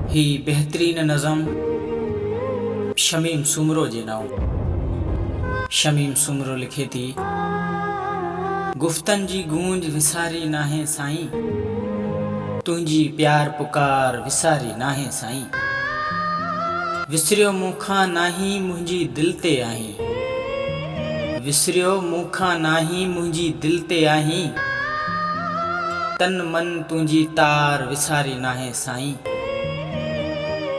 ही बेहतरीन नज़म शमीम सुमरो जे नाउ। शमीम सुमरो लिखे थी, गुफ्तन जी गूंज विसारी नाहे साईं, तुंहिंजी प्यार पुकार विसारी नाहे साईं। विसरियो मूंखां नाही मुंहिंजी दिल ते आहीं, विसरियो मूंखां नाही मुंहिंजी दिल ते आहीं, तन मन तुंहिंजी तार विसारी नाहे साईं।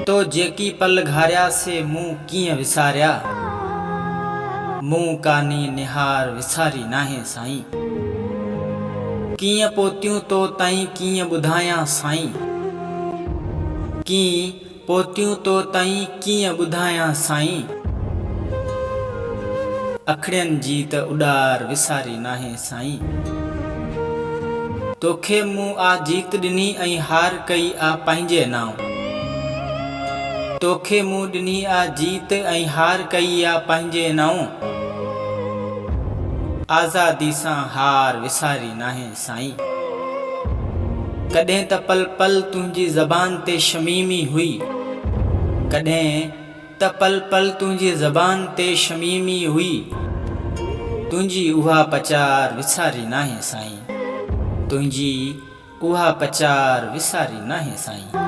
तो जेकी पल घारिया से मूं कीअं विसारिया, मूं कानी निहार विसारी नाहे साईं। कीअं पोतियूं तो ताईं कीअं ॿुधायां साईं, कीअं पोतियूं तो ताईं कीअं ॿुधायां साईं। अखड़ियन जी त उॾार विसारी नाहे साईं। तोखे मूं आ जीत ॾिनी ऐं हार कई आ पंहिंजे नाव, तोखे मूं ॾिनी आ जीत ऐं हार कई आ पंहिंजे नाव। आज़ादी सां हार विसारी नाहे साईं। कॾहिं त पल पल तुंहिंजी ज़बान ते शमीमी हुई, कॾहिं त पल पल तुंहिंजी ज़बान ते शमीमी हुई, तुंहिंजी उहा पचार विसारी नाहे साईं, तुंहिंजी उहा पचार विसारी नाहे साईं।